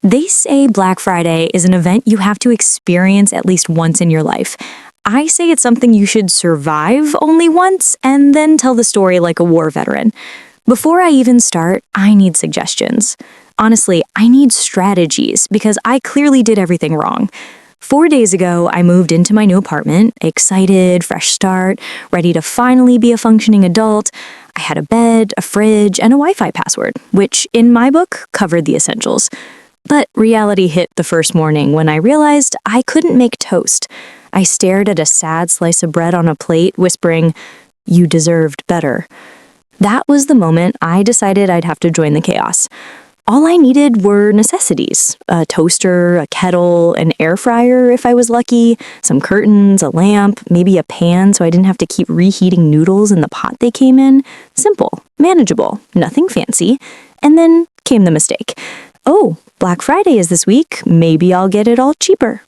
They say Black Friday is an event you have to experience at least once in your life. I say it's something you should survive only once and then tell the story like a war veteran. Before I even start, I need suggestions. Honestly, I need strategies because I clearly did everything wrong. 4 days ago, I moved into my new apartment, excited, fresh start, ready to finally be a functioning adult. I had a bed, a fridge, and a Wi-Fi password, which in my book covered the essentials. But reality hit the first morning when I realized I couldn't make toast. I stared at a sad slice of bread on a plate, whispering, "You deserved better." That was the moment I decided I'd have to join the chaos. All I needed were necessities: a toaster, a kettle, an air fryer if I was lucky, some curtains, a lamp, maybe a pan so I didn't have to keep reheating noodles in the pot they came in. Simple, manageable, nothing fancy. And then came the mistake. Oh, Black Friday is this week. Maybe I'll get it all cheaper.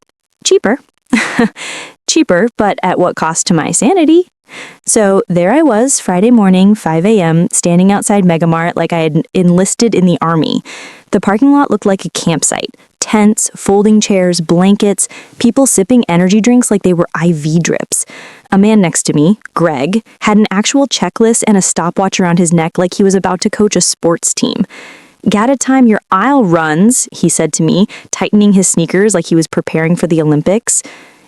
Cheaper. Cheaper, but at what cost to my sanity? So there I was, Friday morning, 5 a.m., standing outside Megamart like I had enlisted in the army. The parking lot looked like a campsite. Tents, folding chairs, blankets, people sipping energy drinks like they were IV drips. A man next to me, Greg, had an actual checklist and a stopwatch around his neck like he was about to coach a sports team. "Gotta time your aisle runs," he said to me, tightening his sneakers like he was preparing for the Olympics.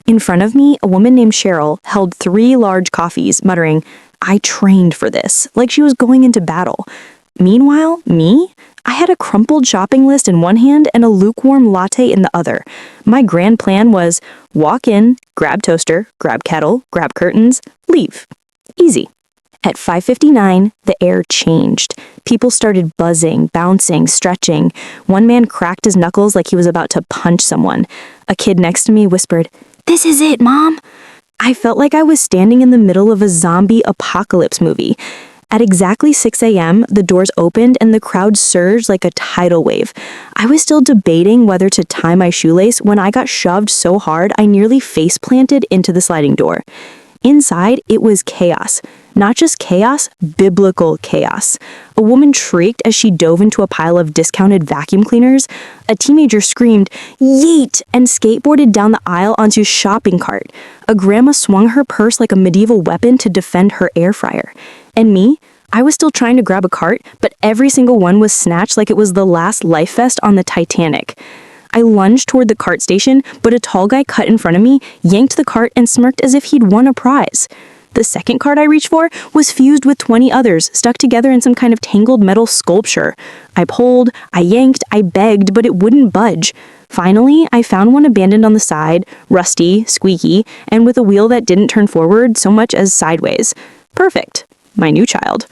In front of me, a woman named Cheryl held 3 large coffees, muttering, "I trained for this," like she was going into battle. Meanwhile, me? I had a crumpled shopping list in one hand and a lukewarm latte in the other. My grand plan was walk in, grab toaster, grab kettle, grab curtains, leave. Easy. At 5:59, the air changed. People started buzzing, bouncing, stretching. One man cracked his knuckles like he was about to punch someone. A kid next to me whispered, "This is it, Mom." I felt like I was standing in the middle of a zombie apocalypse movie. At exactly 6 a.m., the doors opened and the crowd surged like a tidal wave. I was still debating whether to tie my shoelace when I got shoved so hard I nearly face-planted into the sliding door. Inside, it was chaos. Not just chaos, biblical chaos. A woman shrieked as she dove into a pile of discounted vacuum cleaners. A teenager screamed, "Yeet!" and skateboarded down the aisle onto a shopping cart. A grandma swung her purse like a medieval weapon to defend her air fryer. And me? I was still trying to grab a cart, but every single one was snatched like it was the last life vest on the Titanic. I lunged toward the cart station, but a tall guy cut in front of me, yanked the cart, and smirked as if he'd won a prize. The second cart I reached for was fused with 20 others, stuck together in some kind of tangled metal sculpture. I pulled, I yanked, I begged, but it wouldn't budge. Finally, I found one abandoned on the side, rusty, squeaky, and with a wheel that didn't turn forward so much as sideways. Perfect. My new child.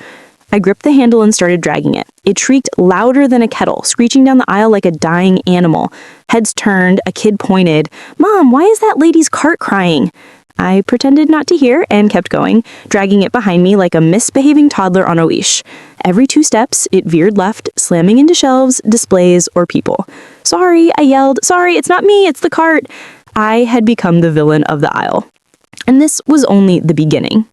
I gripped the handle and started dragging it. It shrieked louder than a kettle, screeching down the aisle like a dying animal. Heads turned, a kid pointed. "Mom, why is that lady's cart crying?" I pretended not to hear and kept going, dragging it behind me like a misbehaving toddler on a leash. Every 2 steps, it veered left, slamming into shelves, displays, or people. "Sorry," I yelled. "Sorry, it's not me, it's the cart." I had become the villain of the aisle. And this was only the beginning.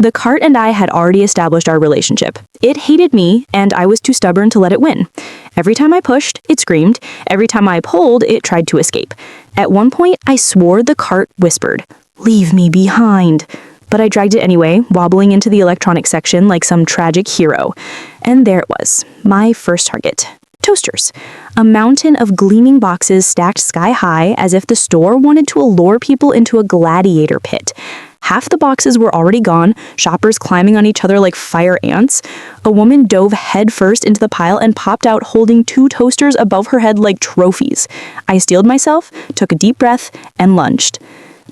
The cart and I had already established our relationship. It hated me, and I was too stubborn to let it win. Every time I pushed, it screamed. Every time I pulled, it tried to escape. At one point, I swore the cart whispered, "Leave me behind." But I dragged it anyway, wobbling into the electronics section like some tragic hero. And there it was, my first target. Toasters. A mountain of gleaming boxes stacked sky high as if the store wanted to allure people into a gladiator pit. Half the boxes were already gone, shoppers climbing on each other like fire ants. A woman dove headfirst into the pile and popped out holding 2 toasters above her head like trophies. I steeled myself, took a deep breath, and lunged.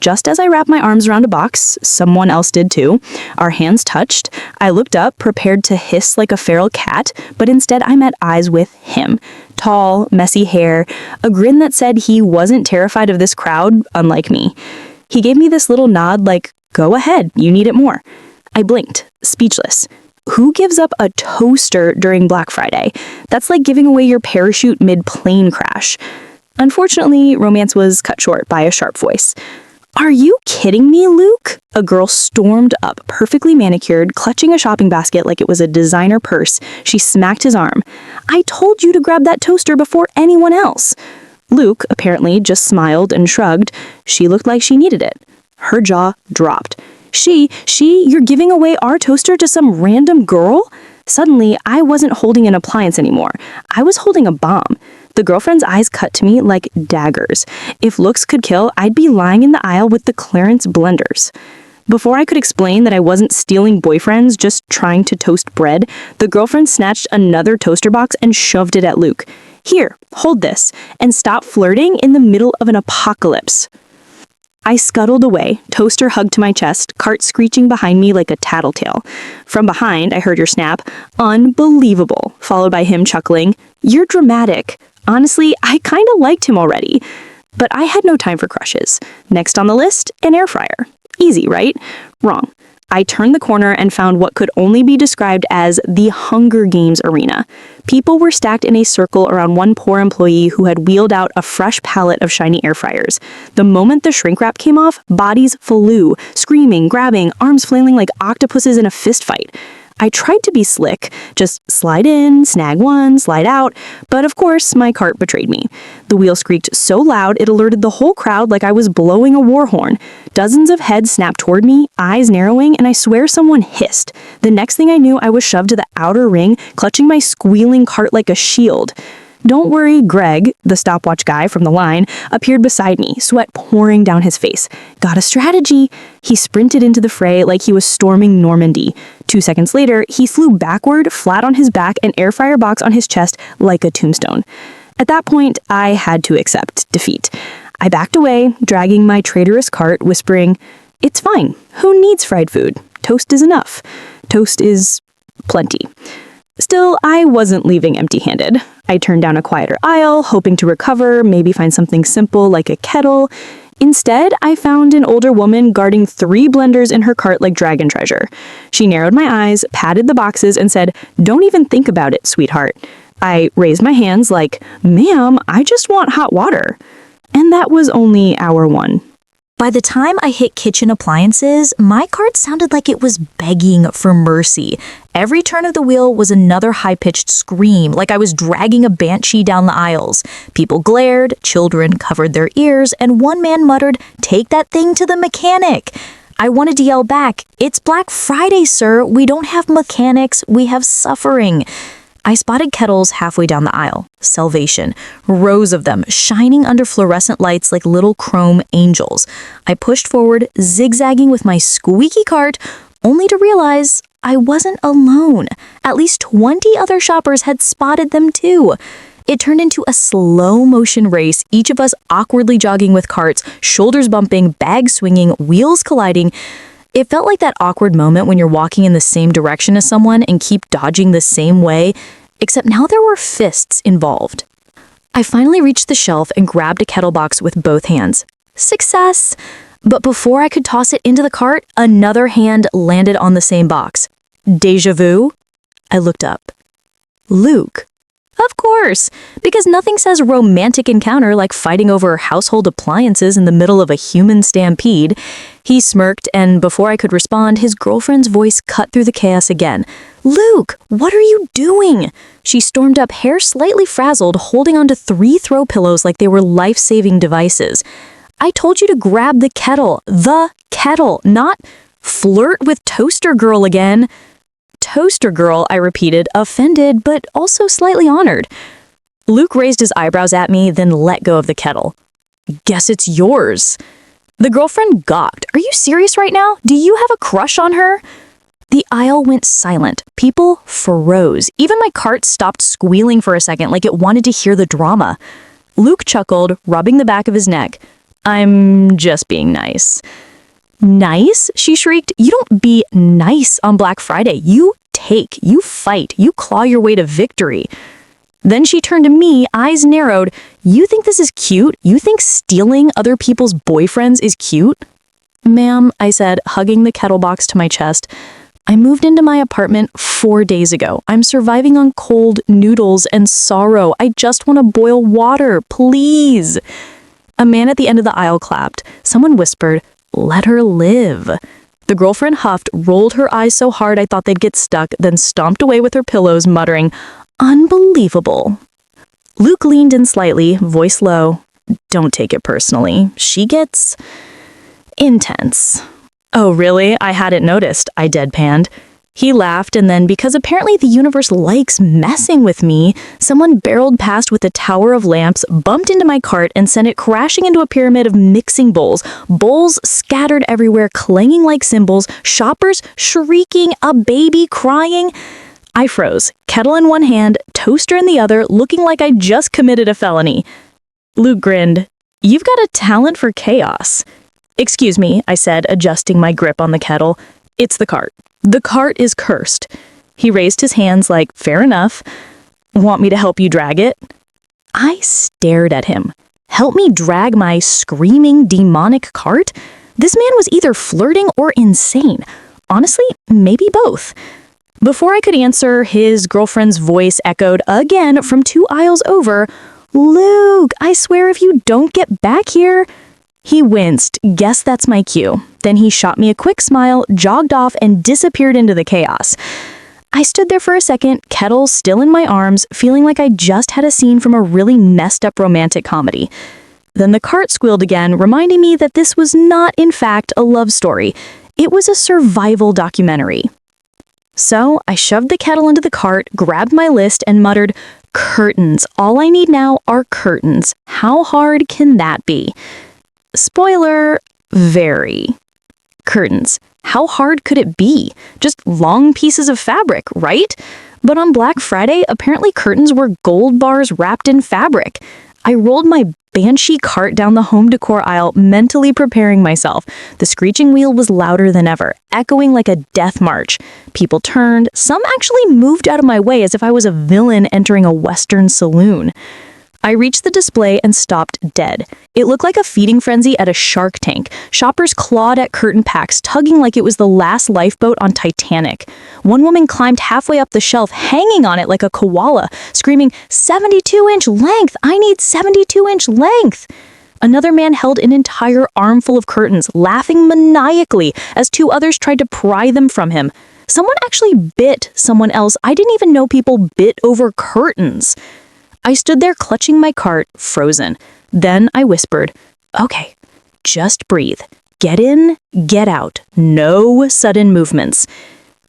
Just as I wrapped my arms around a box, someone else did too. Our hands touched. I looked up, prepared to hiss like a feral cat, but instead I met eyes with him. Tall, messy hair, a grin that said he wasn't terrified of this crowd, unlike me. He gave me this little nod like, "Go ahead, you need it more." I blinked, speechless. Who gives up a toaster during Black Friday? That's like giving away your parachute mid-plane crash. Unfortunately, romance was cut short by a sharp voice. Are you kidding me, Luke? A girl stormed up, perfectly manicured, clutching a shopping basket like it was a designer purse. She smacked his arm. I told you to grab that toaster before anyone else. Luke, apparently, just smiled and shrugged. She looked like she needed it. Her jaw dropped. You're giving away our toaster to some random girl? Suddenly, I wasn't holding an appliance anymore. I was holding a bomb. The girlfriend's eyes cut to me like daggers. If looks could kill, I'd be lying in the aisle with the Clarence blenders. Before I could explain that I wasn't stealing boyfriends, just trying to toast bread, the girlfriend snatched another toaster box and shoved it at Luke. Here, hold this, and stop flirting in the middle of an apocalypse. I scuttled away, toaster hugged to my chest, cart screeching behind me like a tattletale. From behind, I heard her snap, "Unbelievable," followed by him chuckling, "You're dramatic." Honestly, I kinda liked him already. But I had no time for crushes. Next on the list, an air fryer. Easy, right? Wrong. I turned the corner and found what could only be described as the Hunger Games arena. People were stacked in a circle around one poor employee who had wheeled out a fresh pallet of shiny air fryers. The moment the shrink wrap came off, bodies flew, screaming, grabbing, arms flailing like octopuses in a fist fight. I tried to be slick, just slide in, snag one, slide out, but of course my cart betrayed me. The wheel squeaked so loud it alerted the whole crowd like I was blowing a war horn. Dozens of heads snapped toward me, eyes narrowing, and I swear someone hissed. The next thing I knew, I was shoved to the outer ring, clutching my squealing cart like a shield. Don't worry, Greg, the stopwatch guy from the line, appeared beside me, sweat pouring down his face. Got a strategy. He sprinted into the fray like he was storming Normandy. 2 seconds later, he flew backward, flat on his back, an air fryer box on his chest like a tombstone. At that point, I had to accept defeat. I backed away, dragging my traitorous cart, whispering, "It's fine. Who needs fried food? Toast is enough. Toast is plenty." Still, I wasn't leaving empty-handed. I turned down a quieter aisle, hoping to recover, maybe find something simple like a kettle. Instead, I found an older woman guarding 3 blenders in her cart like dragon treasure. She narrowed my eyes, patted the boxes, and said, "Don't even think about it, sweetheart." I raised my hands like, "Ma'am, I just want hot water." And that was only hour 1. By the time I hit kitchen appliances, my cart sounded like it was begging for mercy. Every turn of the wheel was another high-pitched scream, like I was dragging a banshee down the aisles. People glared, children covered their ears, and one man muttered, "Take that thing to the mechanic." I wanted to yell back, "It's Black Friday, sir. We don't have mechanics, we have suffering." I spotted kettles halfway down the aisle. Salvation. Rows of them, shining under fluorescent lights like little chrome angels. I pushed forward, zigzagging with my squeaky cart, only to realize I wasn't alone. At least 20 other shoppers had spotted them too. It turned into a slow-motion race, each of us awkwardly jogging with carts, shoulders bumping, bags swinging, wheels colliding. It felt like that awkward moment when you're walking in the same direction as someone and keep dodging the same way, except now there were fists involved. I finally reached the shelf and grabbed a kettle box with both hands. Success! But before I could toss it into the cart, another hand landed on the same box. Deja vu? I looked up. Luke. Of course, because nothing says romantic encounter like fighting over household appliances in the middle of a human stampede. He smirked, and before I could respond, his girlfriend's voice cut through the chaos again. "Luke, what are you doing?" She stormed up, hair slightly frazzled, holding onto 3 throw pillows like they were life-saving devices. "I told you to grab the kettle, not flirt with Toaster Girl again." "Toaster Girl," I repeated, offended but also slightly honored. Luke raised his eyebrows at me, then let go of the kettle. "Guess it's yours." The girlfriend gawked. "Are you serious right now? Do you have a crush on her?" The aisle went silent. People froze. Even my cart stopped squealing for a second like it wanted to hear the drama. Luke chuckled, rubbing the back of his neck. "I'm just being nice." "Nice?" she shrieked. "You don't be nice on Black Friday. You take, you fight, you claw your way to victory." Then she turned to me, eyes narrowed. "You think this is cute? You think stealing other people's boyfriends is cute?" "Ma'am," I said, hugging the kettle box to my chest, "I moved into my apartment 4 days ago. I'm surviving on cold noodles and sorrow. I just want to boil water, please." A man at the end of the aisle clapped. Someone whispered, "Let her live." The girlfriend huffed, rolled her eyes so hard I thought they'd get stuck, then stomped away with her pillows, muttering, "Unbelievable." Luke leaned in slightly, voice low. "Don't take it personally. She gets intense." "Oh, really? I hadn't noticed," I deadpanned. He laughed, and then, because apparently the universe likes messing with me, someone barreled past with a tower of lamps, bumped into my cart, and sent it crashing into a pyramid of mixing bowls. Bowls scattered everywhere, clanging like cymbals, shoppers shrieking, a baby crying. I froze, kettle in one hand, toaster in the other, looking like I just committed a felony. Luke grinned. "You've got a talent for chaos." "Excuse me," I said, adjusting my grip on the kettle. "It's the cart. The cart is cursed." He raised his hands like, "Fair enough. Want me to help you drag it?" I stared at him. Help me drag my screaming, demonic cart? This man was either flirting or insane. Honestly, maybe both. Before I could answer, his girlfriend's voice echoed again from 2 aisles over. "Luke, I swear if you don't get back here." He winced. Guess that's my cue. Then he shot me a quick smile, jogged off, and disappeared into the chaos. I stood there for a second, kettle still in my arms, feeling like I just had a scene from a really messed up romantic comedy. Then the cart squealed again, reminding me that this was not, in fact, a love story. It was a survival documentary. So I shoved the kettle into the cart, grabbed my list, and muttered, "Curtains. All I need now are curtains. How hard can that be?" Spoiler, very. Curtains. How hard could it be? Just long pieces of fabric, right? But on Black Friday, apparently curtains were gold bars wrapped in fabric. I rolled my banshee cart down the home decor aisle, mentally preparing myself. The screeching wheel was louder than ever, echoing like a death march. People turned. Some actually moved out of my way as if I was a villain entering a Western saloon. I reached the display and stopped dead. It looked like a feeding frenzy at a Shark Tank. Shoppers clawed at curtain packs, tugging like it was the last lifeboat on Titanic. One woman climbed halfway up the shelf, hanging on it like a koala, screaming, "72-inch length! I need 72-inch length!" Another man held an entire armful of curtains, laughing maniacally as 2 others tried to pry them from him. Someone actually bit someone else. I didn't even know people bit over curtains. I stood there clutching my cart, frozen. Then I whispered, "Okay, just breathe. Get in, get out. No sudden movements."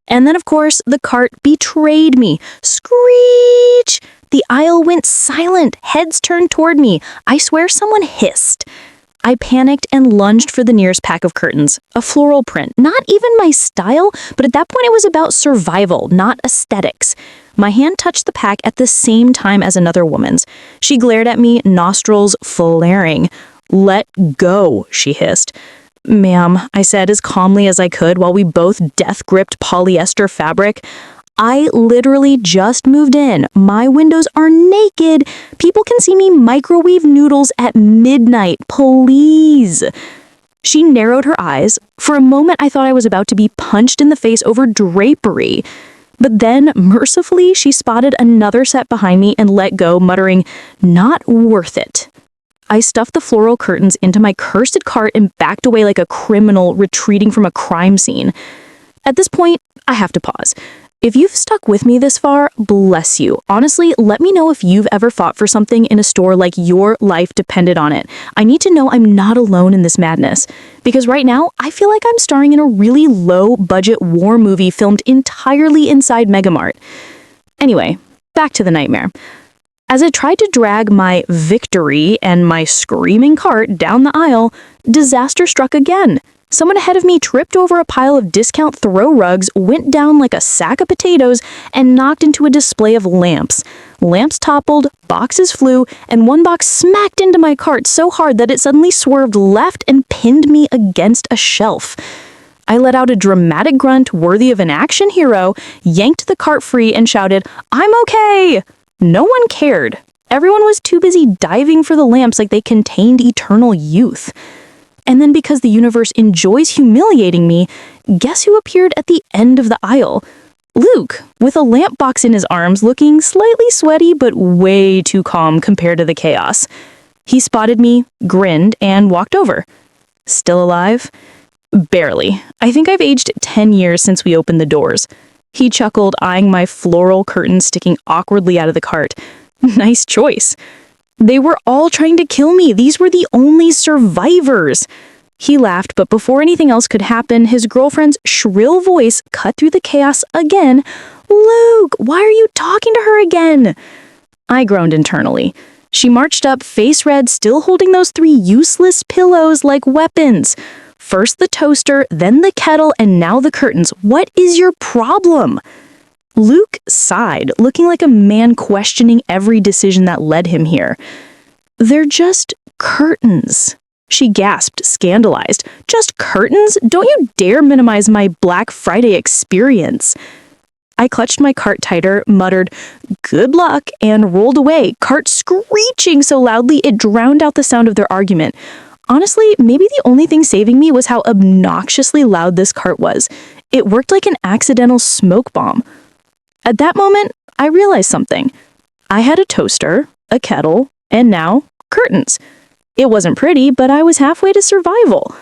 And then, of course, the cart betrayed me. Screech! The aisle went silent. Heads turned toward me. I swear someone hissed. I panicked and lunged for the nearest pack of curtains. A floral print. Not even my style, but at that point it was about survival, not aesthetics. My hand touched the pack at the same time as another woman's. She glared at me, nostrils flaring. "Let go," she hissed. "Ma'am," I said as calmly as I could while we both death-gripped polyester fabric. "I literally just moved in. My windows are naked. People can see me microwave noodles at midnight. Please." She narrowed her eyes. For a moment, I thought I was about to be punched in the face over drapery. But then, mercifully, she spotted another set behind me and let go, muttering, "Not worth it." I stuffed the floral curtains into my cursed cart and backed away like a criminal retreating from a crime scene. At this point, I have to pause. If you've stuck with me this far, bless you. Honestly, let me know if you've ever fought for something in a store like your life depended on it. I need to know I'm not alone in this madness. Because right now, I feel like I'm starring in a really low-budget war movie filmed entirely inside Megamart. Anyway, back to the nightmare. As I tried to drag my victory and my screaming cart down the aisle, disaster struck again. Someone ahead of me tripped over a pile of discount throw rugs, went down like a sack of potatoes, and knocked into a display of lamps. Lamps toppled, boxes flew, and one box smacked into my cart so hard that it suddenly swerved left and pinned me against a shelf. I let out a dramatic grunt worthy of an action hero, yanked the cart free, and shouted, "I'm okay!" No one cared. Everyone was too busy diving for the lamps like they contained eternal youth. And then because the universe enjoys humiliating me, guess who appeared at the end of the aisle? Luke, with a lamp box in his arms, looking slightly sweaty but way too calm compared to the chaos. He spotted me, grinned, and walked over. Still alive? Barely. I think I've aged 10 years since we opened the doors. He chuckled, eyeing my floral curtains sticking awkwardly out of the cart. Nice choice. They were all trying to kill me. These were the only survivors. He laughed, but before anything else could happen, his girlfriend's shrill voice cut through the chaos again. Luke, why are you talking to her again? I groaned internally. She marched up, face red, still holding those 3 useless pillows like weapons. First the toaster, then the kettle, and now the curtains. What is your problem? Luke sighed, looking like a man questioning every decision that led him here. They're just curtains. She gasped, scandalized. Just curtains? Don't you dare minimize my Black Friday experience. I clutched my cart tighter, muttered, "Good luck," and rolled away, cart screeching so loudly it drowned out the sound of their argument. Honestly, maybe the only thing saving me was how obnoxiously loud this cart was. It worked like an accidental smoke bomb. At that moment, I realized something. I had a toaster, a kettle, and now curtains. It wasn't pretty, but I was halfway to survival.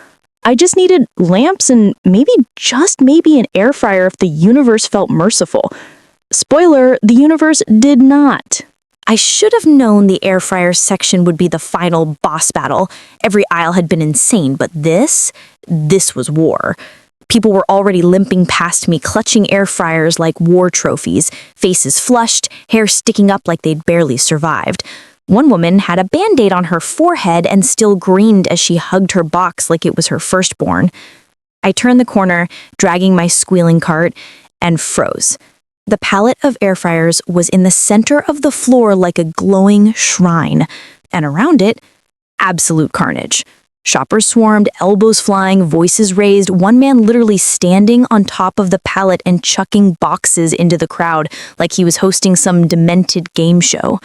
I just needed lamps and just maybe an air fryer if the universe felt merciful. Spoiler, the universe did not. I should have known the air fryer section would be the final boss battle. Every aisle had been insane, but this was war. People were already limping past me, clutching air fryers like war trophies, faces flushed, hair sticking up like they'd barely survived. One woman had a Band-Aid on her forehead and still grinned as she hugged her box like it was her firstborn. I turned the corner, dragging my squealing cart, and froze. The pallet of air fryers was in the center of the floor like a glowing shrine, and around it, absolute carnage. Shoppers swarmed, elbows flying, voices raised, one man literally standing on top of the pallet and chucking boxes into the crowd like he was hosting some demented game show.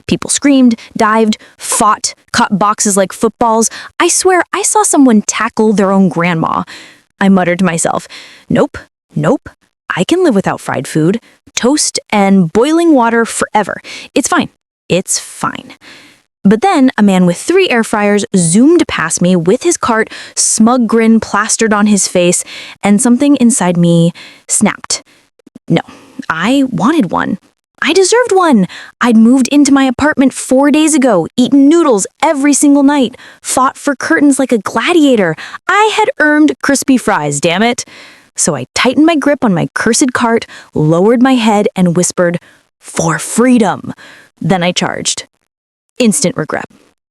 People screamed, dived, fought, caught boxes like footballs. I swear I saw someone tackle their own grandma. I muttered to myself, nope, I can live without fried food, toast, and boiling water forever. It's fine. But then a man with 3 air fryers zoomed past me with his cart, smug grin plastered on his face, and something inside me snapped. No, I wanted one. I deserved one. I'd moved into my apartment 4 days ago, eaten noodles every single night, fought for curtains like a gladiator. I had earned crispy fries, damn it. So I tightened my grip on my cursed cart, lowered my head, and whispered, "For freedom." Then I charged. Instant regret.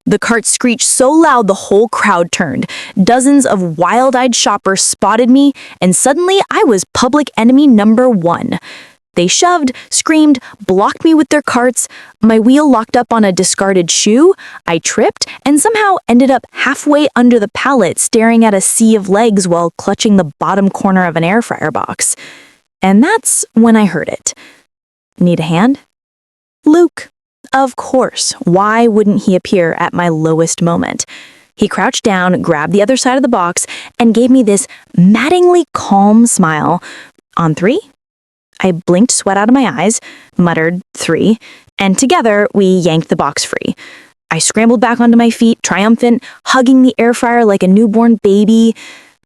The cart screeched so loud the whole crowd turned. Dozens of wild-eyed shoppers spotted me, and suddenly I was public enemy number 1. They shoved, screamed, blocked me with their carts. My wheel locked up on a discarded shoe. I tripped and somehow ended up halfway under the pallet, staring at a sea of legs while clutching the bottom corner of an air fryer box. And that's when I heard it. Need a hand? Luke. Of course. Why wouldn't he appear at my lowest moment? He crouched down, grabbed the other side of the box, and gave me this maddeningly calm smile. On 3? I blinked sweat out of my eyes, muttered 3, and together we yanked the box free. I scrambled back onto my feet, triumphant, hugging the air fryer like a newborn baby.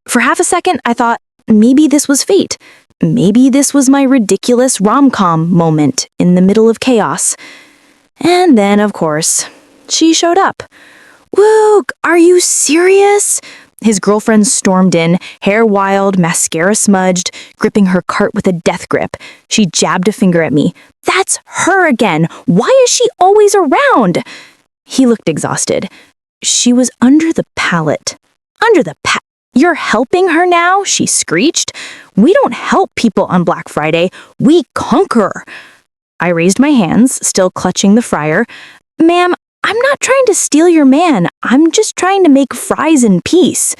For half a second, I thought maybe this was fate. Maybe this was my ridiculous rom-com moment in the middle of chaos. And then, of course, she showed up. Luke, are you serious? His girlfriend stormed in, hair wild, mascara smudged, gripping her cart with a death grip. She jabbed a finger at me. That's her again. Why is she always around? He looked exhausted. She was under the pallet. You're helping her now? She screeched. We don't help people on Black Friday. We conquer. I raised my hands, still clutching the fryer. Ma'am, I'm not trying to steal your man. I'm just trying to make fries in peace.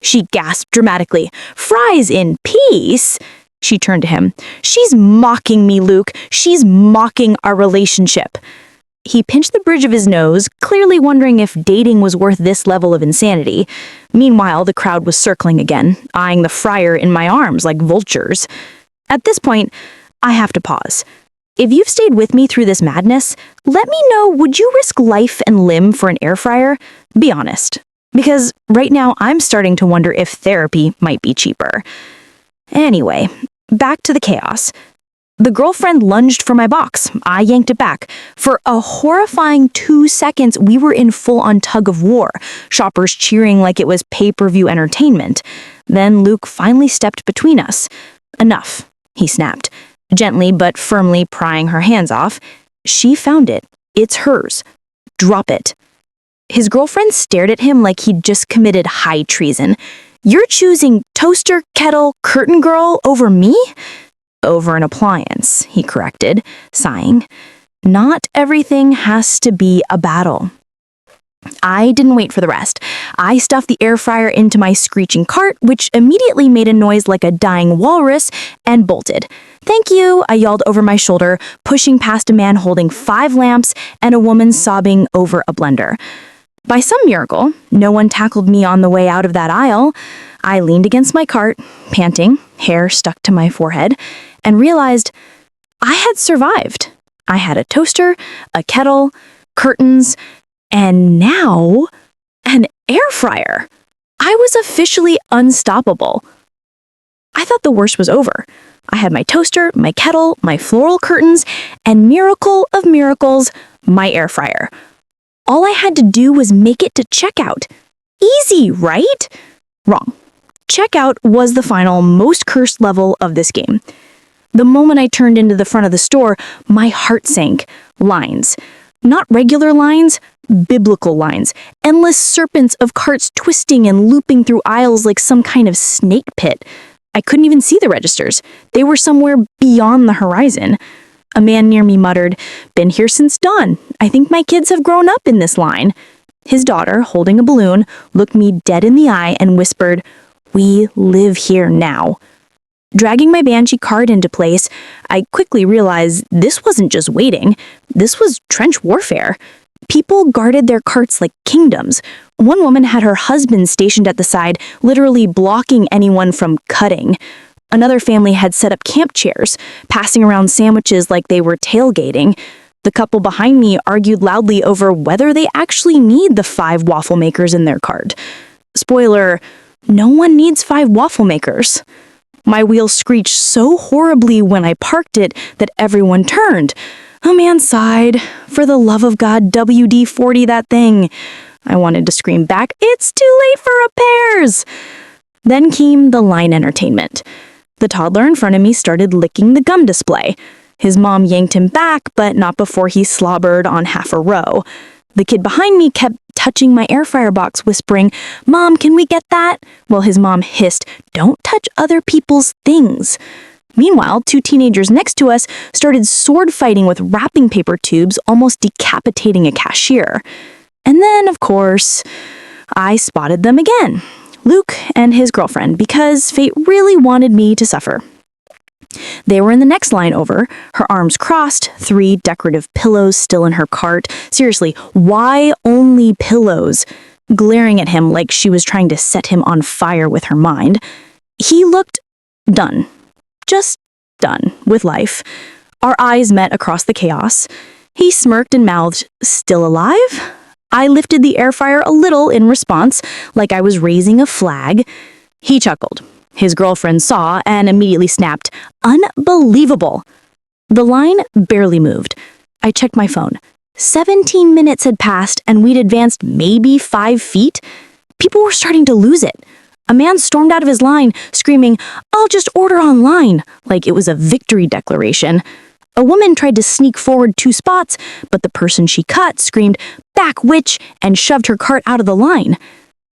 She gasped dramatically. Fries in peace? She turned to him. She's mocking me, Luke. She's mocking our relationship. He pinched the bridge of his nose, clearly wondering if dating was worth this level of insanity. Meanwhile, the crowd was circling again, eyeing the fryer in my arms like vultures. At this point, I have to pause. If you've stayed with me through this madness, let me know, would you risk life and limb for an air fryer? Be honest. Because right now I'm starting to wonder if therapy might be cheaper. Anyway, back to the chaos. The girlfriend lunged for my box. I yanked it back. For a horrifying 2 seconds, we were in full-on tug-of-war, shoppers cheering like it was pay-per-view entertainment. Then Luke finally stepped between us. Enough, he snapped, gently but firmly prying her hands off. She found it. It's hers. Drop it. His girlfriend stared at him like he'd just committed high treason. You're choosing toaster, kettle, curtain girl over me? Over an appliance, he corrected, sighing. Not everything has to be a battle. I didn't wait for the rest. I stuffed the air fryer into my screeching cart, which immediately made a noise like a dying walrus, and bolted. Thank you, I yelled over my shoulder, pushing past a man holding 5 lamps and a woman sobbing over a blender. By some miracle, no one tackled me on the way out of that aisle. I leaned against my cart, panting, hair stuck to my forehead, and realized I had survived. I had a toaster, a kettle, curtains, and now an air fryer. I was officially unstoppable. I thought the worst was over. I had my toaster, my kettle, my floral curtains, and miracle of miracles, my air fryer. All I had to do was make it to checkout. Easy, right? Wrong. Checkout was the final, most cursed level of this game. The moment I turned into the front of the store, my heart sank. Lines. Not regular lines, biblical lines. Endless serpents of carts twisting and looping through aisles like some kind of snake pit. I couldn't even see the registers. They were somewhere beyond the horizon. A man near me muttered, "Been here since dawn. I think my kids have grown up in this line." His daughter, holding a balloon, looked me dead in the eye and whispered, "We live here now." Dragging my banshee cart into place, I quickly realized this wasn't just waiting. This was trench warfare. People guarded their carts like kingdoms. One woman had her husband stationed at the side, literally blocking anyone from cutting. Another family had set up camp chairs, passing around sandwiches like they were tailgating. The couple behind me argued loudly over whether they actually need the 5 waffle makers in their cart. Spoiler, no one needs 5 waffle makers. My wheel screeched so horribly when I parked it that everyone turned. A man sighed. For the love of God, WD-40 that thing. I wanted to scream back, "It's too late for repairs!" Then came the line entertainment. The toddler in front of me started licking the gum display. His mom yanked him back, but not before he slobbered on half a row. The kid behind me kept touching my air fryer box, whispering, "Mom, can we get that?" While his mom hissed, "Don't touch other people's things." Meanwhile, 2 teenagers next to us started sword fighting with wrapping paper tubes, almost decapitating a cashier. And then, of course, I spotted them again. Luke and his girlfriend, because fate really wanted me to suffer. They were in the next line over, her arms crossed, 3 decorative pillows still in her cart. Seriously, why only pillows? Glaring at him like she was trying to set him on fire with her mind. He looked done. Just done with life. Our eyes met across the chaos. He smirked and mouthed, "Still alive?" I lifted the air fryer a little in response, like I was raising a flag. He chuckled. His girlfriend saw and immediately snapped, "Unbelievable!" The line barely moved. I checked my phone. 17 minutes had passed and we'd advanced maybe 5 feet. People were starting to lose it. A man stormed out of his line, screaming, "I'll just order online," like it was a victory declaration. A woman tried to sneak forward 2 spots, but the person she cut screamed, "Back, witch!" and shoved her cart out of the line.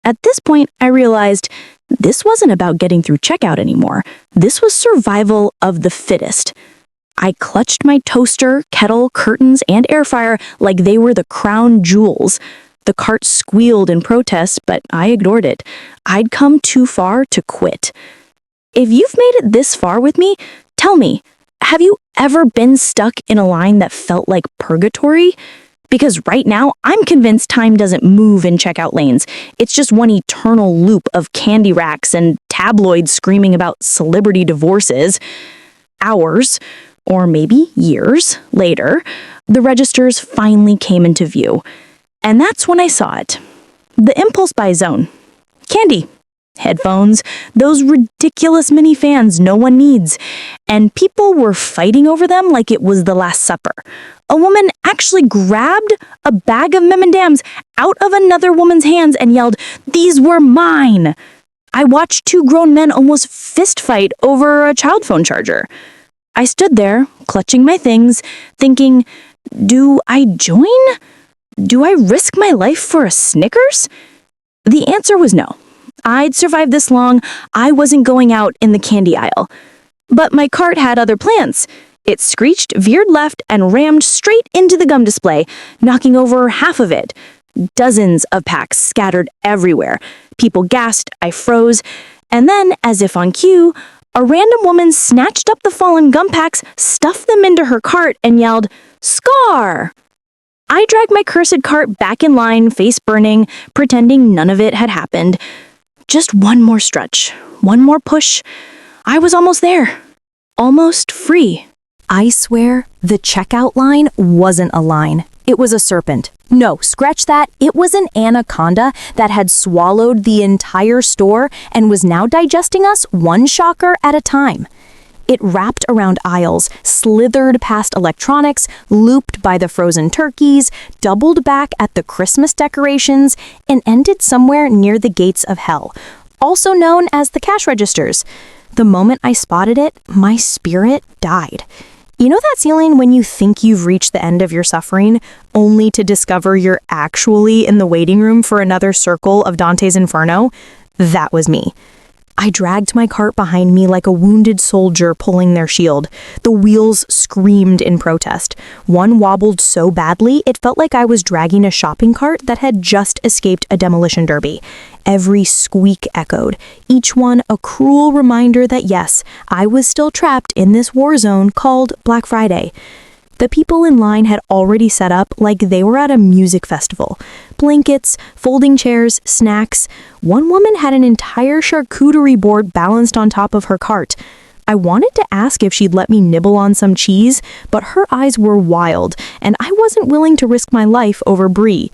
At this point, I realized this wasn't about getting through checkout anymore. This was survival of the fittest. I clutched my toaster, kettle, curtains, and air fryer like they were the crown jewels. The cart squealed in protest, but I ignored it. I'd come too far to quit. If you've made it this far with me, tell me, have you ever been stuck in a line that felt like purgatory? Because right now, I'm convinced time doesn't move in checkout lanes. It's just one eternal loop of candy racks and tabloids screaming about celebrity divorces. Ours, or maybe years later, the registers finally came into view. And that's when I saw it. The impulse buy zone. Candy. Headphones. Those ridiculous mini fans no one needs. And people were fighting over them like it was the Last Supper. A woman actually grabbed a bag of M&Ms out of another woman's hands and yelled, "These were mine!" I watched two grown men almost fist fight over a child phone charger. I stood there, clutching my things, thinking, do I join? Do I risk my life for a Snickers? The answer was no. I'd survived this long, I wasn't going out in the candy aisle. But my cart had other plans. It screeched, veered left, and rammed straight into the gum display, knocking over half of it. Dozens of packs scattered everywhere. People gasped, I froze, and then, as if on cue, a random woman snatched up the fallen gum packs, stuffed them into her cart, and yelled, "Scar!" I dragged my cursed cart back in line, face burning, pretending none of it had happened. Just one more stretch, one more push. I was almost there. Almost free. I swear, the checkout line wasn't a line. It was a serpent. No, scratch that. It was an anaconda that had swallowed the entire store and was now digesting us one shocker at a time. It wrapped around aisles, slithered past electronics, looped by the frozen turkeys, doubled back at the Christmas decorations, and ended somewhere near the gates of hell, also known as the cash registers. The moment I spotted it, my spirit died. You know that feeling when you think you've reached the end of your suffering, only to discover you're actually in the waiting room for another circle of Dante's Inferno? That was me. I dragged my cart behind me like a wounded soldier pulling their shield. The wheels screamed in protest. One wobbled so badly, it felt like I was dragging a shopping cart that had just escaped a demolition derby. Every squeak echoed, each one a cruel reminder that yes, I was still trapped in this war zone called Black Friday. The people in line had already set up like they were at a music festival. Blankets, folding chairs, snacks. One woman had an entire charcuterie board balanced on top of her cart. I wanted to ask if she'd let me nibble on some cheese, but her eyes were wild, and I wasn't willing to risk my life over brie.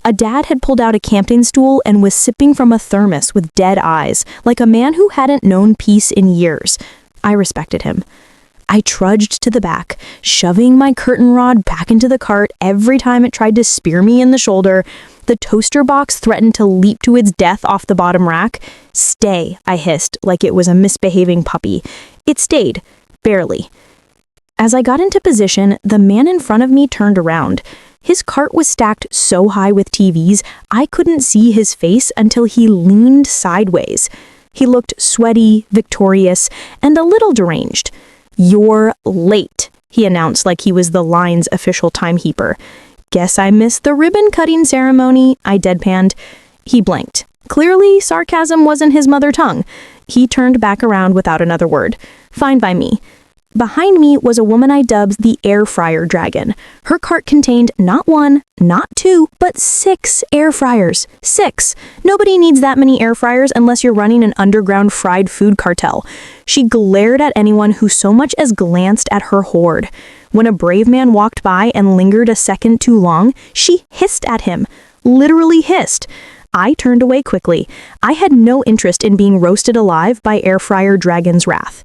A dad had pulled out a camping stool and was sipping from a thermos with dead eyes, like a man who hadn't known peace in years. I respected him. I trudged to the back, shoving my curtain rod back into the cart every time it tried to spear me in the shoulder. The toaster box threatened to leap to its death off the bottom rack. "Stay," I hissed, like it was a misbehaving puppy. It stayed, barely. As I got into position, the man in front of me turned around. His cart was stacked so high with TVs, I couldn't see his face until he leaned sideways. He looked sweaty, victorious, and a little deranged. "You're late," he announced like he was the line's official timekeeper. "Guess I missed the ribbon-cutting ceremony," I deadpanned. He blinked. Clearly, sarcasm wasn't his mother tongue. He turned back around without another word. Fine by me. Behind me was a woman I dubbed the air fryer dragon. Her cart contained not one, not two, but 6 air fryers. 6. Nobody needs that many air fryers unless you're running an underground fried food cartel. She glared at anyone who so much as glanced at her hoard. When a brave man walked by and lingered a second too long, she hissed at him. Literally hissed. I turned away quickly. I had no interest in being roasted alive by air fryer dragon's wrath.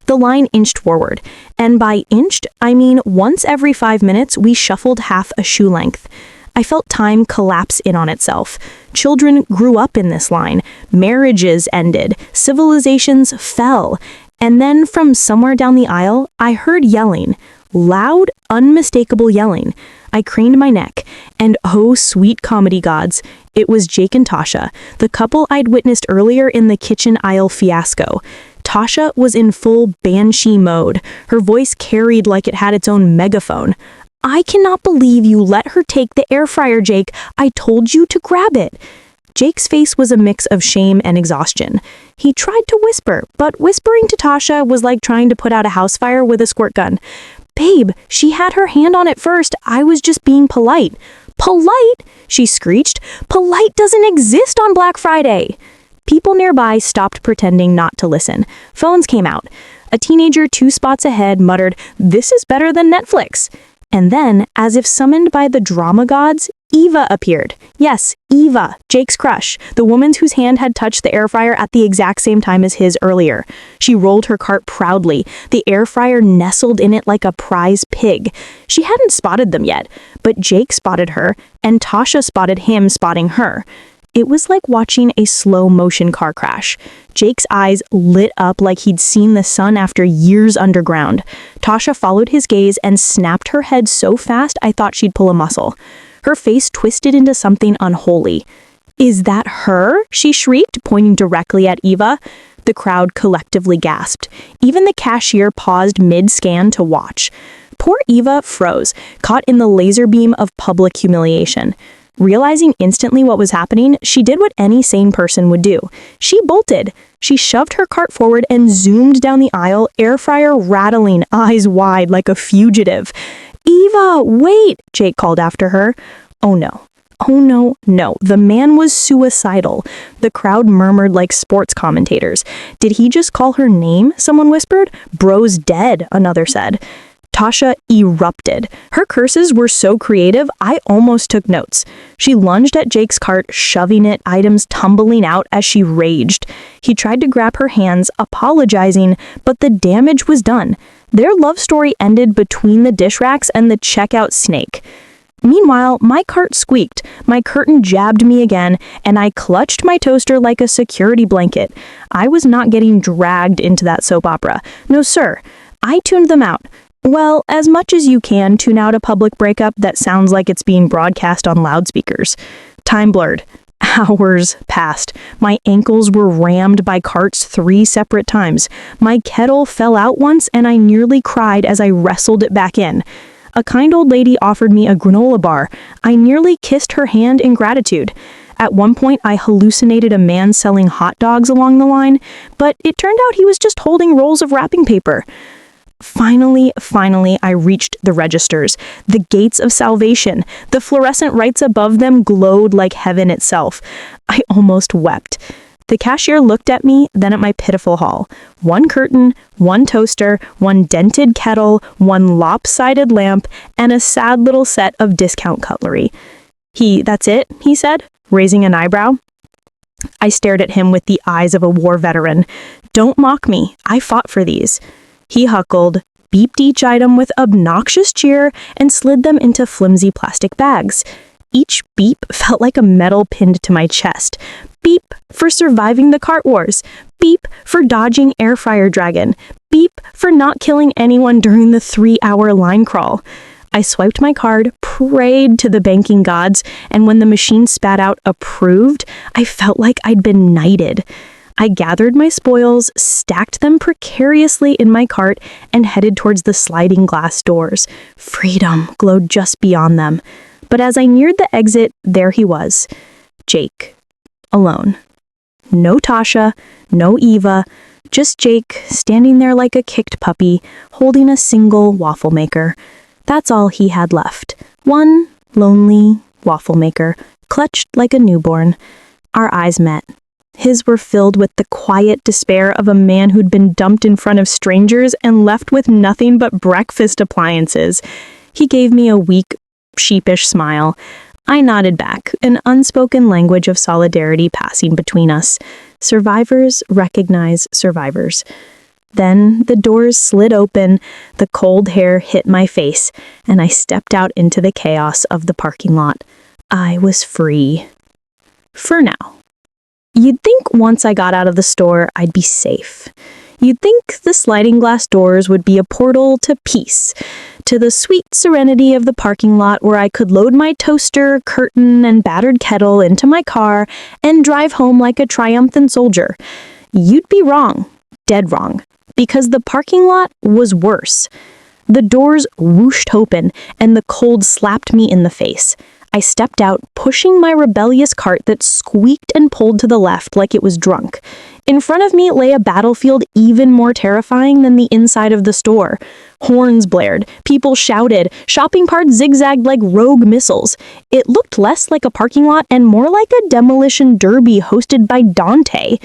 The line inched forward, and by inched, I mean once every 5 minutes we shuffled half a shoe length. I felt time collapse in on itself. Children grew up in this line, marriages ended, civilizations fell, and then from somewhere down the aisle, I heard yelling. Loud, unmistakable yelling. I craned my neck, and oh, sweet comedy gods, it was Jake and Tasha, the couple I'd witnessed earlier in the kitchen aisle fiasco. Tasha was in full banshee mode. Her voice carried like it had its own megaphone. "I cannot believe you let her take the air fryer, Jake. I told you to grab it." Jake's face was a mix of shame and exhaustion. He tried to whisper, but whispering to Tasha was like trying to put out a house fire with a squirt gun. "Babe, she had her hand on it first. I was just being polite." "Polite?" she screeched. "Polite doesn't exist on Black Friday." People nearby stopped pretending not to listen. Phones came out. A A teenager 2 spots ahead muttered, "This is better than Netflix." And then, as if summoned by the drama gods, Eva appeared. Yes, Eva, Jake's crush, the woman whose hand had touched the air fryer at the exact same time as his earlier. She rolled her cart proudly, the air fryer nestled in it like a prize pig. She hadn't spotted them yet, but Jake spotted her, and Tasha spotted him spotting her. It was like watching a slow-motion car crash. Jake's eyes lit up like he'd seen the sun after years underground. Tasha followed his gaze and snapped her head so fast I thought she'd pull a muscle. Her face twisted into something unholy. "Is that her?" she shrieked, pointing directly at Eva. The crowd collectively gasped. Even the cashier paused mid-scan to watch. Poor Eva froze, caught in the laser beam of public humiliation. Realizing instantly what was happening, she did what any sane person would do. She bolted. She shoved her cart forward and zoomed down the aisle, air fryer rattling, eyes wide like a fugitive. "Eva, wait!" Jake called after her. Oh no. Oh no, no. The man was suicidal. The crowd murmured like sports commentators. "Did he just call her name?" someone whispered. "Bro's dead," another said. Tasha erupted. Her curses were so creative, I almost took notes. She lunged at Jake's cart, shoving it, items tumbling out as she raged. He tried to grab her hands, apologizing, but the damage was done. Their love story ended between the dish racks and the checkout snake. Meanwhile, my cart squeaked, my curtain jabbed me again, and I clutched my toaster like a security blanket. I was not getting dragged into that soap opera. No, sir. I tuned them out. Well, as much as you can tune out a public breakup that sounds like it's being broadcast on loudspeakers. Time blurred. Hours passed. My ankles were rammed by carts 3 separate times. My kettle fell out once and I nearly cried as I wrestled it back in. A kind old lady offered me a granola bar. I nearly kissed her hand in gratitude. At one point, I hallucinated a man selling hot dogs along the line, but it turned out he was just holding rolls of wrapping paper. Finally, I reached the registers, the gates of salvation. The fluorescent lights above them glowed like heaven itself. I almost wept. The cashier looked at me, then at my pitiful haul. 1 curtain, 1 toaster, 1 dented kettle, 1 lopsided lamp, and a sad little set of discount cutlery. "That's it?" he said, raising an eyebrow. I stared at him with the eyes of a war veteran. "Don't mock me. I fought for these." He huckled, beeped each item with obnoxious cheer, and slid them into flimsy plastic bags. Each beep felt like a metal pinned to my chest. Beep for surviving the cart wars. Beep for dodging air fryer dragon. Beep for not killing anyone during the 3-hour line crawl. I swiped my card, prayed to the banking gods, and when the machine spat out approved, I felt like I'd been knighted. I gathered my spoils, stacked them precariously in my cart, and headed towards the sliding glass doors. Freedom glowed just beyond them. But as I neared the exit, there he was. Jake. Alone. No Tasha, no Eva, just Jake, standing there like a kicked puppy, holding a single waffle maker. That's all he had left. One lonely waffle maker, clutched like a newborn. Our eyes met. His were filled with the quiet despair of a man who'd been dumped in front of strangers and left with nothing but breakfast appliances. He gave me a weak, sheepish smile. I nodded back, an unspoken language of solidarity passing between us. Survivors recognize survivors. Then the doors slid open, the cold hair hit my face, and I stepped out into the chaos of the parking lot. I was free. For now. You'd think once I got out of the store, I'd be safe. You'd think the sliding glass doors would be a portal to peace, to the sweet serenity of the parking lot where I could load my toaster, curtain, and battered kettle into my car and drive home like a triumphant soldier. You'd be wrong, dead wrong, because the parking lot was worse. The doors whooshed open and the cold slapped me in the face. I stepped out, pushing my rebellious cart that squeaked and pulled to the left like it was drunk. In front of me lay a battlefield even more terrifying than the inside of the store. Horns blared, people shouted, shopping carts zigzagged like rogue missiles. It looked less like a parking lot and more like a demolition derby hosted by Dante.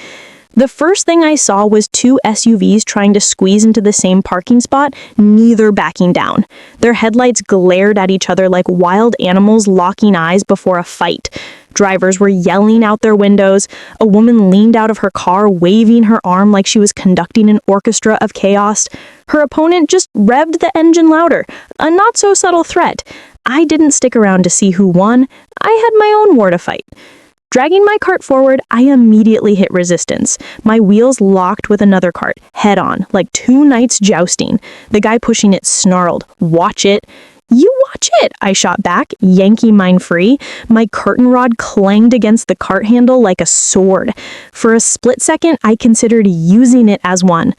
The first thing I saw was two SUVs trying to squeeze into the same parking spot, neither backing down. Their headlights glared at each other like wild animals locking eyes before a fight. Drivers were yelling out their windows. A woman leaned out of her car, waving her arm like she was conducting an orchestra of chaos. Her opponent just revved the engine louder, a not-so-subtle threat. I didn't stick around to see who won. I had my own war to fight. Dragging my cart forward, I immediately hit resistance. My wheels locked with another cart, head-on, like two knights jousting. The guy pushing it snarled, "Watch it." "You watch it," I shot back, yanking mine free. My curtain rod clanged against the cart handle like a sword. For a split second, I considered using it as one.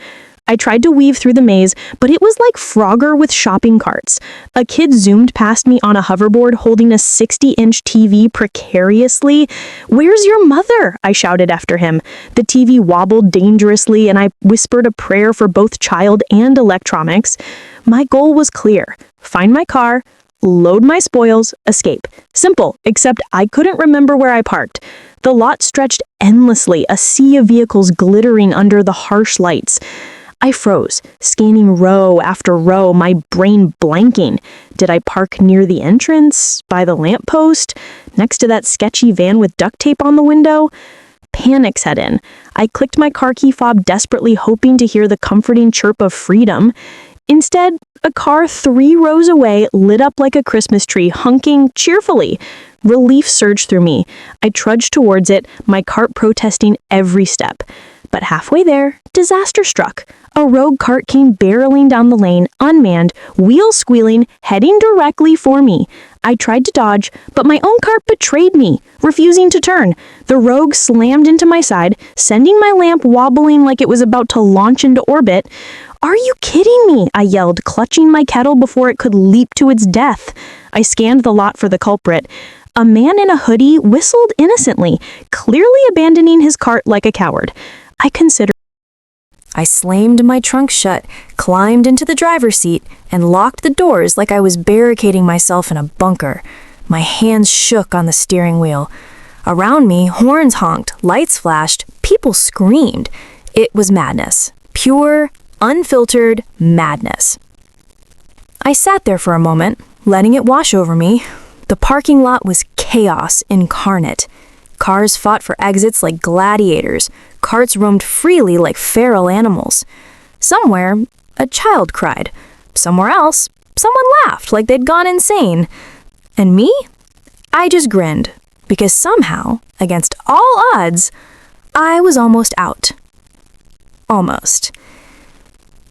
I tried to weave through the maze, but it was like Frogger with shopping carts. A kid zoomed past me on a hoverboard holding a 60-inch TV precariously. "Where's your mother?" I shouted after him. The TV wobbled dangerously, and I whispered a prayer for both child and electronics. My goal was clear: find my car, load my spoils, escape. Simple, except I couldn't remember where I parked. The lot stretched endlessly, a sea of vehicles glittering under the harsh lights. I froze, scanning row after row, my brain blanking. Did I park near the entrance? By the lamppost? Next to that sketchy van with duct tape on the window? Panic set in. I clicked my car key fob desperately, hoping to hear the comforting chirp of freedom. Instead, a car 3 rows away lit up like a Christmas tree, honking cheerfully. Relief surged through me. I trudged towards it, my cart protesting every step. But halfway there, disaster struck. A rogue cart came barreling down the lane, unmanned, wheels squealing, heading directly for me. I tried to dodge, but my own cart betrayed me, refusing to turn. The rogue slammed into my side, sending my lamp wobbling like it was about to launch into orbit. "Are you kidding me?" I yelled, clutching my kettle before it could leap to its death. I scanned the lot for the culprit. A man in a hoodie whistled innocently, clearly abandoning his cart like a coward. I slammed my trunk shut, climbed into the driver's seat, and locked the doors like I was barricading myself in a bunker. My hands shook on the steering wheel. Around me, horns honked, lights flashed, people screamed. It was madness. Pure, unfiltered madness. I sat there for a moment, letting it wash over me. The parking lot was chaos incarnate. Cars fought for exits like gladiators. Carts roamed freely like feral animals. Somewhere, a child cried. Somewhere else, someone laughed like they'd gone insane. And me? I just grinned, because somehow, against all odds, I was almost out. Almost.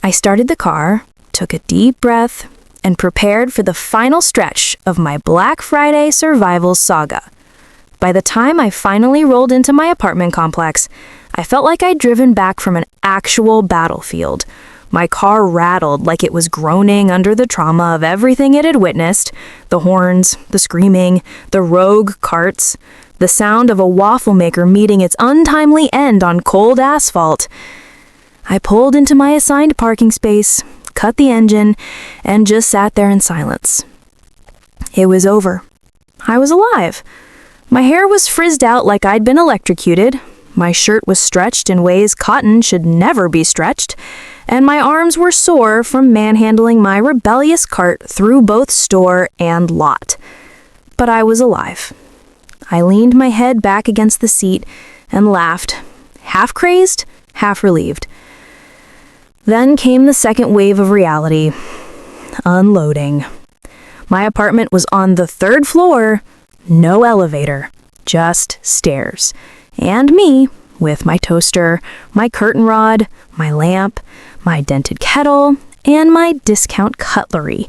I started the car, took a deep breath, and prepared for the final stretch of my Black Friday survival saga. By the time I finally rolled into my apartment complex, I felt like I'd driven back from an actual battlefield. My car rattled like it was groaning under the trauma of everything it had witnessed: the horns, the screaming, the rogue carts, the sound of a waffle maker meeting its untimely end on cold asphalt. I pulled into my assigned parking space, cut the engine, and just sat there in silence. It was over. I was alive. My hair was frizzed out like I'd been electrocuted. My shirt was stretched in ways cotton should never be stretched, and my arms were sore from manhandling my rebellious cart through both store and lot. But I was alive. I leaned my head back against the seat and laughed, half crazed, half relieved. Then came the second wave of reality. Unloading. My apartment was on the 3rd floor, no elevator, just stairs. And me, with my toaster, my curtain rod, my lamp, my dented kettle, and my discount cutlery.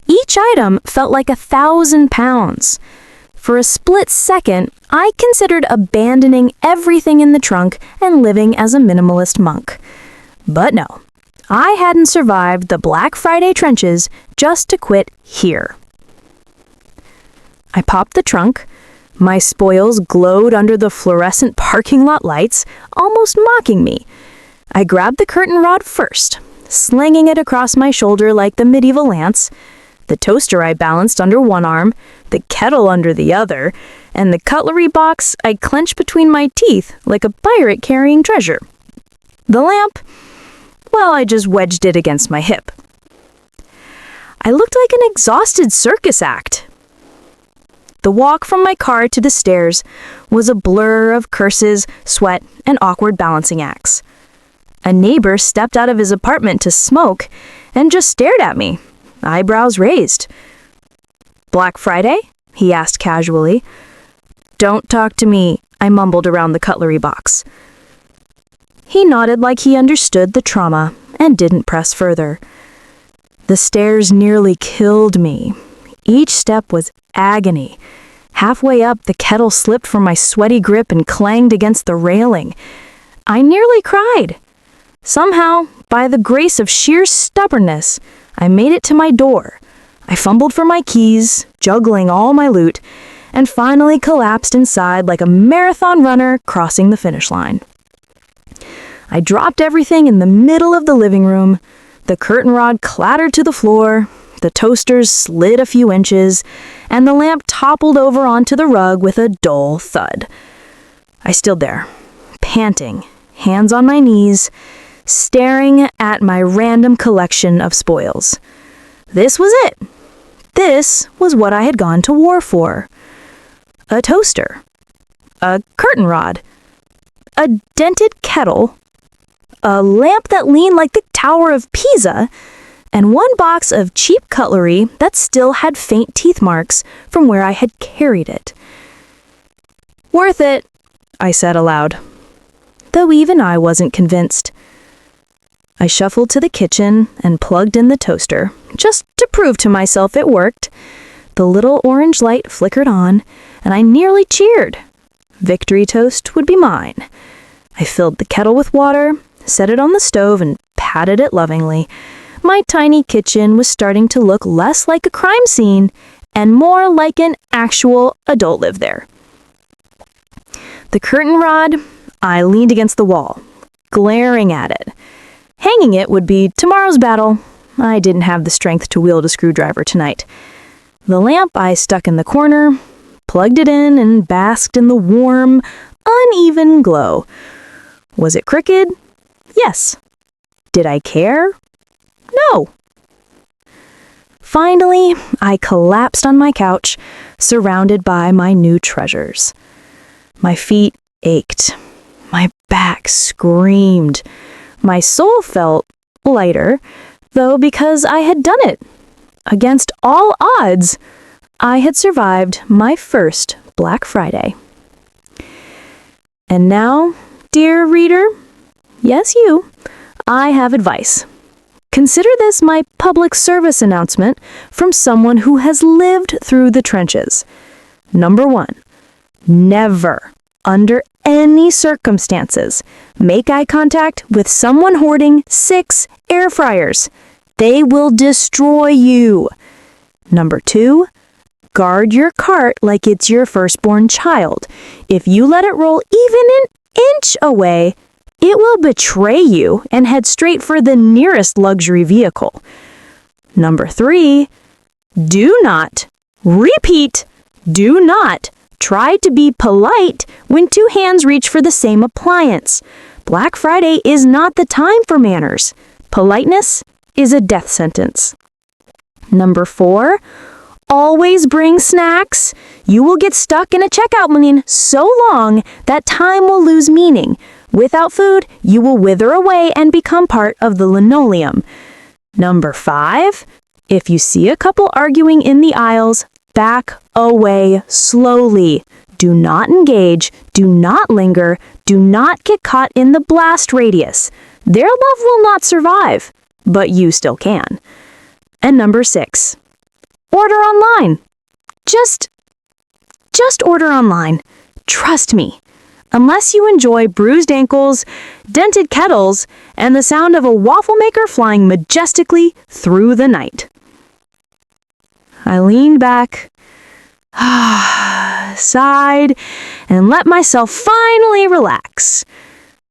Each item felt like 1,000 pounds. For a split second, I considered abandoning everything in the trunk and living as a minimalist monk. But no, I hadn't survived the Black Friday trenches just to quit here. I popped the trunk. My spoils glowed under the fluorescent parking lot lights, almost mocking me. I grabbed the curtain rod first, slinging it across my shoulder like the medieval lance. the toaster I balanced under one arm, the kettle under the other, and the cutlery box I clenched between my teeth like a pirate carrying treasure. The lamp, well, I just wedged it against my hip. I looked like an exhausted circus act. The walk from my car to the stairs was a blur of curses, sweat, and awkward balancing acts. A neighbor stepped out of his apartment to smoke and just stared at me, eyebrows raised. "Black Friday?" he asked casually. "Don't talk to me," I mumbled around the cutlery box. He nodded like he understood the trauma and didn't press further. The stairs nearly killed me. Each step was agony. Halfway up, the kettle slipped from my sweaty grip and clanged against the railing. I nearly cried. Somehow, by the grace of sheer stubbornness, I made it to my door. I fumbled for my keys, juggling all my loot, and finally collapsed inside like a marathon runner crossing the finish line. I dropped everything in the middle of the living room. The curtain rod clattered to the floor, the toasters slid a few inches, and the lamp toppled over onto the rug with a dull thud. I stood there, panting, hands on my knees, staring at my random collection of spoils. This was it. This was what I had gone to war for. A toaster, a curtain rod, a dented kettle, a lamp that leaned like the Tower of Pisa, and one box of cheap cutlery that still had faint teeth marks from where I had carried it. "Worth it," I said aloud, though even I wasn't convinced. I shuffled to the kitchen and plugged in the toaster, just to prove to myself it worked. The little orange light flickered on, and I nearly cheered. Victory toast would be mine. I filled the kettle with water, set it on the stove, and patted it lovingly. My tiny kitchen was starting to look less like a crime scene and more like an actual adult lived there. The curtain rod, I leaned against the wall, glaring at it. Hanging it would be tomorrow's battle. I didn't have the strength to wield a screwdriver tonight. The lamp I stuck in the corner, plugged it in, and basked in the warm, uneven glow. Was it crooked? Yes. Did I care? No. Finally, I collapsed on my couch, surrounded by my new treasures. My feet ached. My back screamed. My soul felt lighter, though because I had done it. Against all odds, I had survived my first Black Friday. And now, dear reader, yes you, I have advice. Consider this my public service announcement from someone who has lived through the trenches. Number 1, never, under any circumstances, make eye contact with someone hoarding 6 air fryers. They will destroy you. Number 2, guard your cart like it's your firstborn child. If you let it roll even an inch away, it will betray you and head straight for the nearest luxury vehicle. Number 3, do not, repeat, do not try to be polite when 2 hands reach for the same appliance. Black Friday is not the time for manners. Politeness is a death sentence. Number 4, always bring snacks. You will get stuck in a checkout lane so long that time will lose meaning. Without food, you will wither away and become part of the linoleum. Number 5, if you see a couple arguing in the aisles, back away slowly. Do not engage, do not linger, do not get caught in the blast radius. Their love will not survive, but you still can. And number 6, order online. Just order online. Trust me. Unless you enjoy bruised ankles, dented kettles, and the sound of a waffle maker flying majestically through the night. I leaned back, sighed, and let myself finally relax.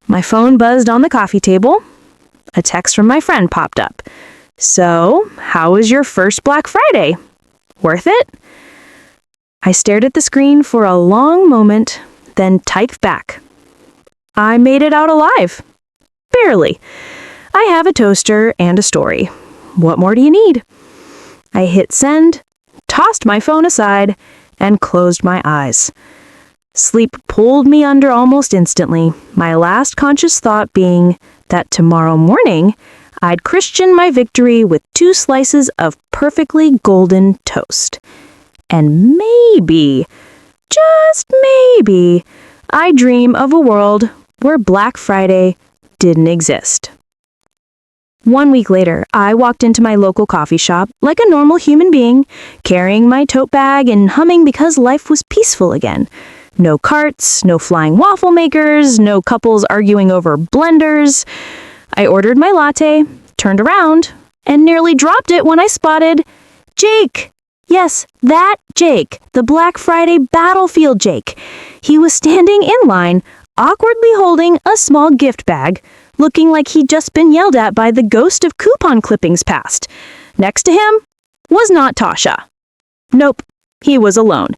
My phone buzzed on the coffee table. A text from my friend popped up. So, how was your first Black Friday? Worth it? I stared at the screen for a long moment, then typed back. I made it out alive. Barely. I have a toaster and a story. What more do you need? I hit send, tossed my phone aside, and closed my eyes. Sleep pulled me under almost instantly, my last conscious thought being that tomorrow morning, I'd Christian my victory with 2 slices of perfectly golden toast. And maybe, just maybe, I dream of a world where Black Friday didn't exist. 1 week later, I walked into my local coffee shop like a normal human being, carrying my tote bag and humming because life was peaceful again. No carts, no flying waffle makers, no couples arguing over blenders. I ordered my latte, turned around, and nearly dropped it when I spotted Jake. Yes, that Jake, the Black Friday battlefield Jake. He was standing in line, awkwardly holding a small gift bag, looking like he'd just been yelled at by the ghost of coupon clippings past. Next to him was not Tasha. Nope, he was alone,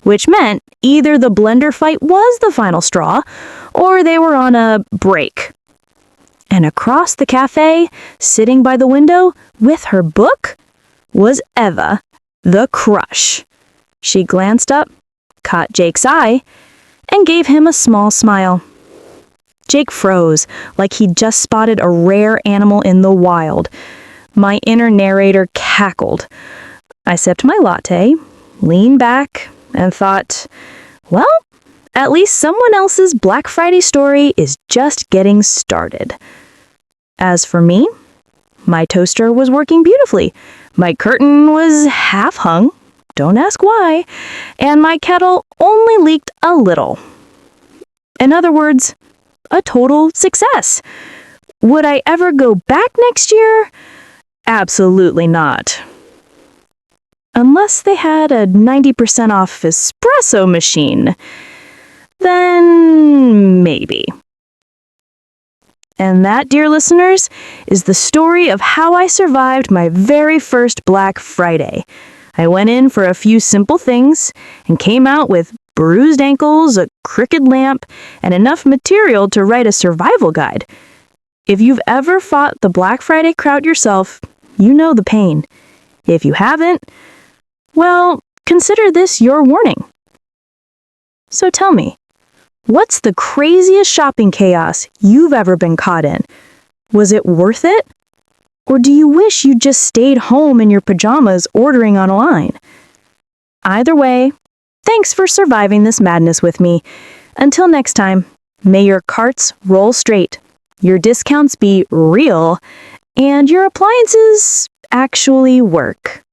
which meant either the blender fight was the final straw, or they were on a break. And across the cafe, sitting by the window with her book, was Eva, the crush. She glanced up, caught Jake's eye, and gave him a small smile. Jake froze, like he'd just spotted a rare animal in the wild. My inner narrator cackled. I sipped my latte, leaned back, and thought, well, at least someone else's Black Friday story is just getting started. As for me, my toaster was working beautifully. My curtain was half hung, don't ask why, and my kettle only leaked a little. In other words, a total success. Would I ever go back next year? Absolutely not. Unless they had a 90% off espresso machine, then maybe. And that, dear listeners, is the story of how I survived my very first Black Friday. I went in for a few simple things and came out with bruised ankles, a crooked lamp, and enough material to write a survival guide. If you've ever fought the Black Friday crowd yourself, you know the pain. If you haven't, well, consider this your warning. So tell me, what's the craziest shopping chaos you've ever been caught in? Was it worth it? Or do you wish you'd just stayed home in your pajamas ordering online? Either way, thanks for surviving this madness with me. Until next time, may your carts roll straight, your discounts be real, and your appliances actually work.